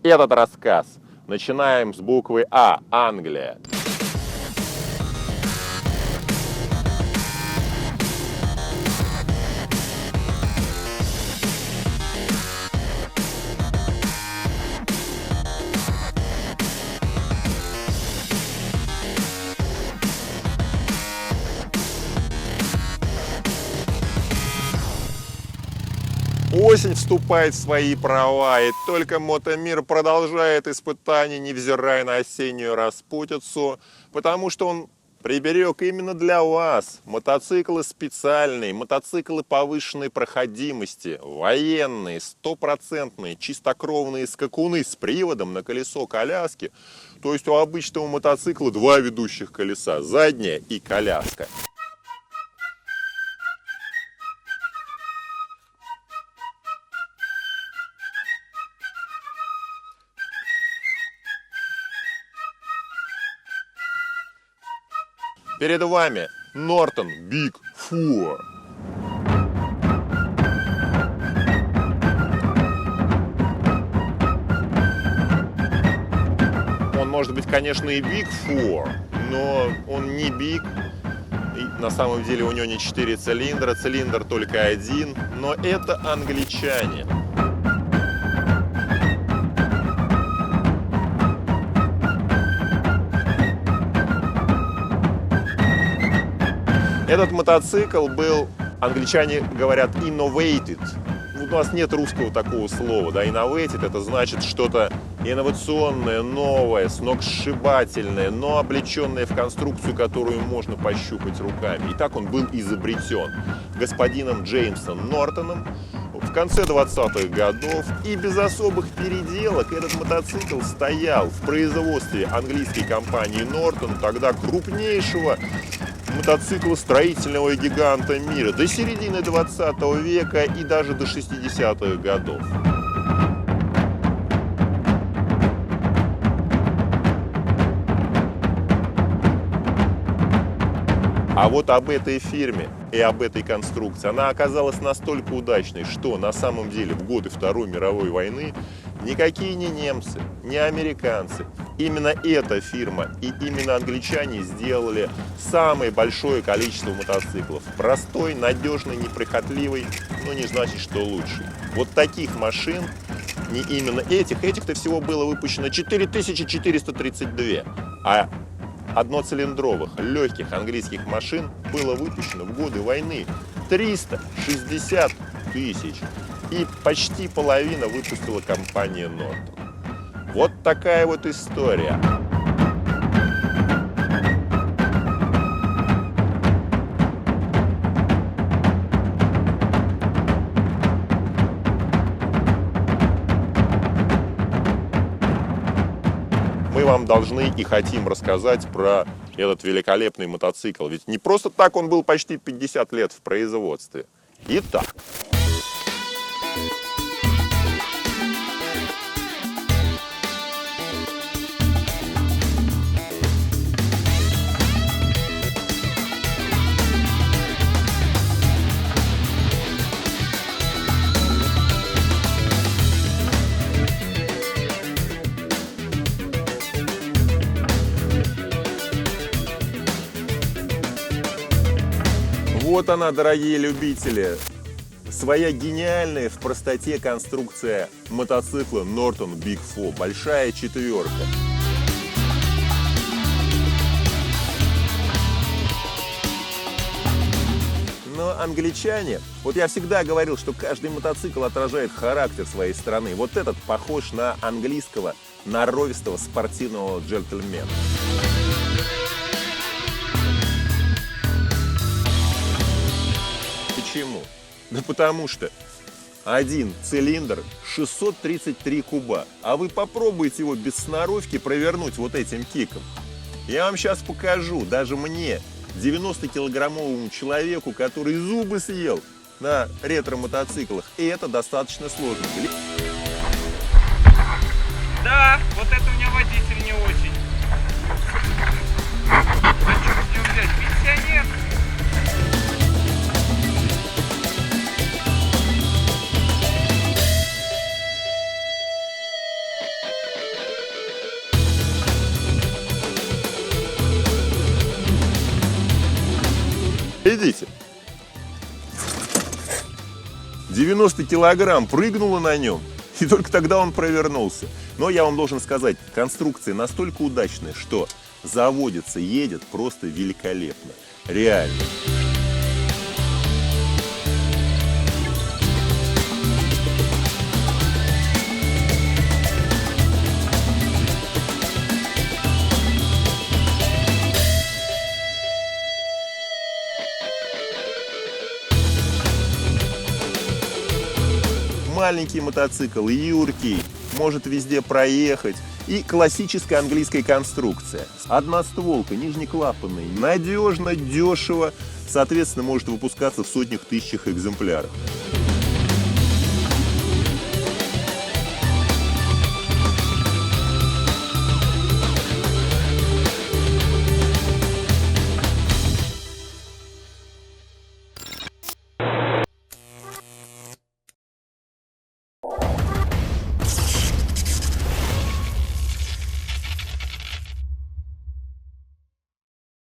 этот рассказ. Начинаем с буквы А. Англия. Осень вступает в свои права, и только мотомир продолжает испытания, невзирая на осеннюю распутицу, потому что он приберег именно для вас мотоциклы специальные, мотоциклы повышенной проходимости, военные, стопроцентные, чистокровные скакуны с приводом на колесо коляски. То есть у обычного мотоцикла два ведущих колеса, заднее и коляска. Перед вами Norton Big 4. Он может быть, конечно, и Big 4, но он не Big. И на самом деле у него не 4 цилиндра, цилиндр только один, но это англичане. Этот мотоцикл был, англичане говорят, innovated. У нас нет русского такого слова, да, innovated это значит что-то инновационное, новое, сногсшибательное, но облеченное в конструкцию, которую можно пощупать руками. И так он был изобретен господином Джеймсом Нортоном в конце 20-х годов. И без особых переделок этот мотоцикл стоял в производстве английской компании Norton, тогда крупнейшего мотоциклостроительного гиганта мира, до середины 20 века и даже до 60-х годов. А вот об этой фирме и об этой конструкции она оказалась настолько удачной, что на самом деле в годы Второй мировой войны никакие не немцы, не американцы, именно эта фирма и именно англичане сделали самое большое количество мотоциклов. Простой, надежный, неприхотливый, но не значит, что лучший. Вот таких машин, не именно этих-то всего было выпущено 4432, а одноцилиндровых, легких английских машин было выпущено в годы войны 360 тысяч. И почти половина выпустила компания Norton. Вот такая вот история. Мы вам должны и хотим рассказать про этот великолепный мотоцикл. Ведь не просто так он был почти 50 лет в производстве. Итак. Вот она, дорогие любители, своя гениальная в простоте конструкция мотоцикла Norton Big 4, большая четверка. Но англичане, вот я всегда говорил, что каждый мотоцикл отражает характер своей страны. Вот этот похож на английского норовистого спортивного джентльмена. Почему? Да потому что один цилиндр 633 куба, а вы попробуйте его без сноровки провернуть вот этим киком. Я вам сейчас покажу, даже мне, 90-килограммовому человеку, который зубы съел на ретро-мотоциклах, и это достаточно сложно. Да, вот это у меня водитель не очень. А что с него взять? Пенсионер? Глядите. 90 килограмм прыгнуло на нем, и только тогда он провернулся. Но я вам должен сказать, конструкция настолько удачная, что заводится, едет просто великолепно. Реально. Маленький мотоцикл, юркий, может везде проехать. И классическая английская конструкция. Одностволка, нижнеклапанный, надежно, дешево. Соответственно, может выпускаться в сотнях тысячах экземпляров.